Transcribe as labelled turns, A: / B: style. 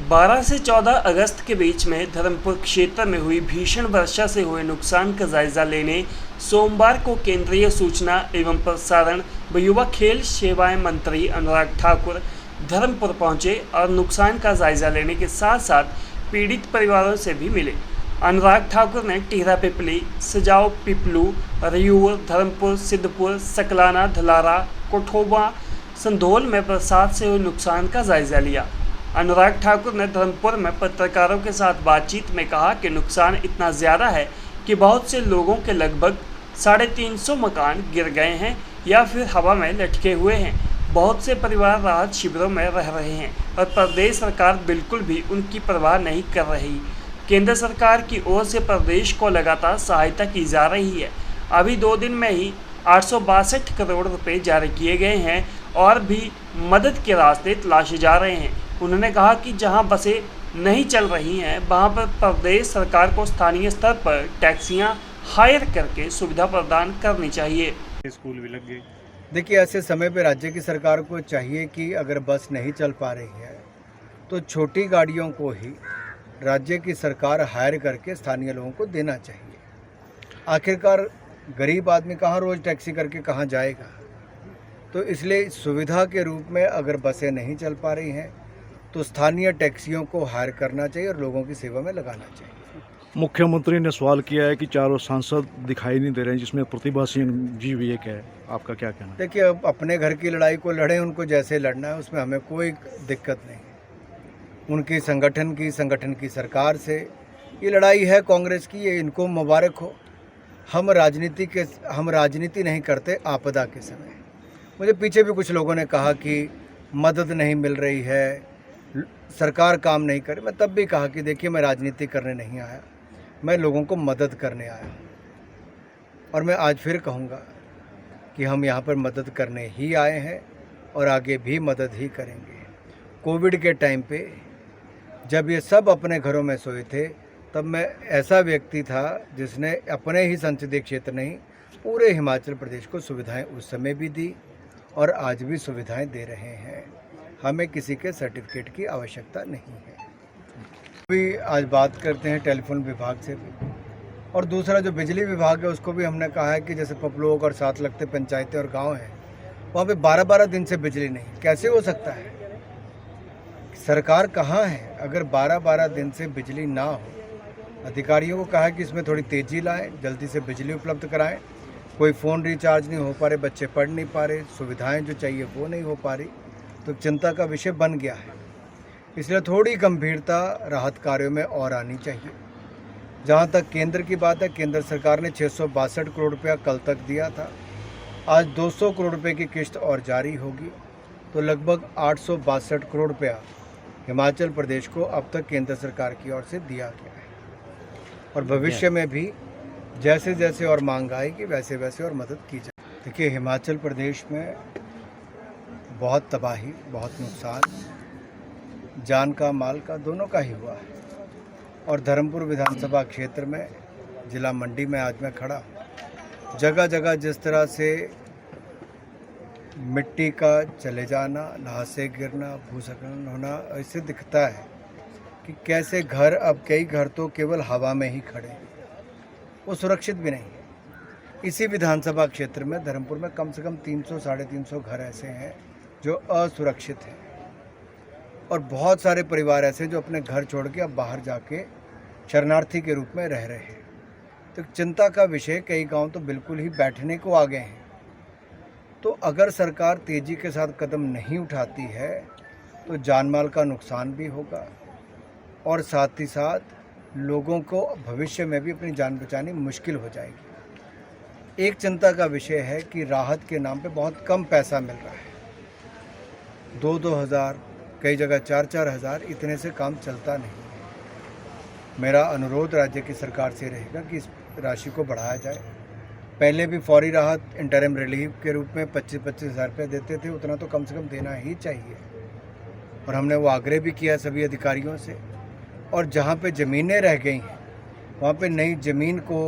A: 12 से 14 अगस्त के बीच में धर्मपुर क्षेत्र में हुई भीषण वर्षा से हुए नुकसान का जायजा लेने सोमवार को केंद्रीय सूचना एवं प्रसारण व युवा खेल सेवाएं मंत्री अनुराग ठाकुर धर्मपुर पहुंचे और नुकसान का जायजा लेने के साथ साथ पीड़ित परिवारों से भी मिले। अनुराग ठाकुर ने टिहरा पिपली, सजाओ पिपलू, रियूर, धर्मपुर, सिद्धपुर, सकलाना, धलारा, कोठोबा, संधोल में बरसात से हुए नुकसान का जायजा लिया। अनुराग ठाकुर ने धर्मपुर में पत्रकारों के साथ बातचीत में कहा कि नुकसान इतना ज़्यादा है कि बहुत से लोगों के लगभग 350 मकान गिर गए हैं या फिर हवा में लटके हुए हैं। बहुत से परिवार राहत शिविरों में रह रहे हैं और प्रदेश सरकार बिल्कुल भी उनकी परवाह नहीं कर रही। केंद्र सरकार की ओर से प्रदेश को लगातार सहायता की जा रही है। अभी 2 दिन में ही 862 करोड़ रुपए जारी किए गए हैं और भी मदद के रास्ते तलाशे जा रहे हैं। उन्होंने कहा कि जहां बसें नहीं चल रही हैं वहां पर प्रदेश सरकार को स्थानीय स्तर पर टैक्सियां हायर करके सुविधा प्रदान करनी चाहिए।
B: स्कूल भी लग गए।
C: देखिए, ऐसे समय पे राज्य की सरकार को चाहिए कि अगर बस नहीं चल पा रही है तो छोटी गाड़ियों को ही राज्य की सरकार हायर करके स्थानीय लोगों को देना चाहिए। आखिरकार गरीब आदमी कहाँ रोज़ टैक्सी करके कहाँ जाएगा। तो इसलिए सुविधा के रूप में अगर बसें नहीं चल पा रही हैं तो स्थानीय टैक्सियों को हायर करना चाहिए और लोगों की सेवा में लगाना चाहिए।
B: मुख्यमंत्री ने सवाल किया है कि चारों सांसद दिखाई नहीं दे रहे हैं, जिसमें प्रतिभा सिंह जी भी एक है। आपका क्या कहना है?
C: देखिए, अब अपने घर की लड़ाई को लड़ें, उनको जैसे लड़ना है उसमें हमें कोई दिक्कत नहीं। उनकी संगठन की सरकार से ये लड़ाई है कांग्रेस की, ये इनको मुबारक हो। हम राजनीति नहीं करते आपदा के समय। मुझे पीछे भी कुछ लोगों ने कहा कि मदद नहीं मिल रही है, सरकार काम नहीं करे। मैं तब भी कहा कि देखिए, मैं राजनीति करने नहीं आया, मैं लोगों को मदद करने आया। और मैं आज फिर कहूँगा कि हम यहाँ पर मदद करने ही आए हैं और आगे भी मदद ही करेंगे। कोविड के टाइम पे जब ये सब अपने घरों में सोए थे, तब मैं ऐसा व्यक्ति था जिसने अपने ही संसदीय क्षेत्र नहीं, पूरे हिमाचल प्रदेश को सुविधाएं उस समय भी दी और आज भी सुविधाएं दे रहे हैं। हमें किसी के सर्टिफिकेट की आवश्यकता नहीं है। अभी आज बात करते हैं टेलीफोन विभाग से भी, और दूसरा जो बिजली विभाग है उसको भी हमने कहा है कि जैसे पपलोग और साथ लगते पंचायतें और गांव हैं, वहाँ पे 12-12 दिन से बिजली नहीं। कैसे हो सकता है? सरकार कहाँ है अगर 12-12 दिन से बिजली ना हो? अधिकारियों को कहा कि इसमें थोड़ी तेज़ी लाएं, जल्दी से बिजली उपलब्ध कराएं। कोई फ़ोन रिचार्ज नहीं हो पा रहे, बच्चे पढ़ नहीं पा रहे, सुविधाएं जो चाहिए वो नहीं हो पा रही, तो चिंता का विषय बन गया है। इसलिए थोड़ी गंभीरता राहत कार्यों में और आनी चाहिए। जहाँ तक केंद्र की बात है, केंद्र सरकार ने 662 करोड़ रुपया कल तक दिया था। आज 200 करोड़ रुपये की किस्त और जारी होगी, तो लगभग 862 करोड़ रुपया हिमाचल प्रदेश को अब तक केंद्र सरकार की ओर से दिया गया है। और भविष्य में भी जैसे जैसे और मांग आएगी वैसे वैसे और मदद की जाए। देखिए, हिमाचल प्रदेश में बहुत तबाही, बहुत नुकसान, जान का माल का दोनों का ही हुआ है। और धर्मपुर विधानसभा क्षेत्र में जिला मंडी में आज मैं खड़ा हूँ, जगह जगह जिस तरह से मिट्टी का चले जाना, ल्हासे गिरना, भूस्खलन होना, ऐसे दिखता है कि कैसे घर, अब कई घर तो केवल हवा में ही खड़े, वो सुरक्षित भी नहीं है। इसी विधानसभा क्षेत्र में धर्मपुर में कम से कम 300-350 घर ऐसे हैं जो असुरक्षित हैं, और बहुत सारे परिवार ऐसे हैं जो अपने घर छोड़ के अब बाहर जाके शरणार्थी के रूप में रह रहे हैं। तो चिंता का विषय, कई गांव तो बिल्कुल ही बैठने को आ गए हैं। तो अगर सरकार तेज़ी के साथ कदम नहीं उठाती है तो जानमाल का नुकसान भी होगा और साथ ही साथ लोगों को भविष्य में भी अपनी जान बचानी मुश्किल हो जाएगी। एक चिंता का विषय है कि राहत के नाम पे बहुत कम पैसा मिल रहा है। 2-2 हज़ार, कई जगह 4-4 हज़ार, इतने से काम चलता नहीं है। मेरा अनुरोध राज्य की सरकार से रहेगा कि इस राशि को बढ़ाया जाए। पहले भी फौरी राहत, इंटरिम रिलीफ के रूप में 25-25 हज़ार रुपये देते थे, उतना तो कम से कम देना ही चाहिए। और हमने वो आग्रह भी किया सभी अधिकारियों से। और जहाँ पे ज़मीनें रह गई हैं वहाँ पे नई ज़मीन को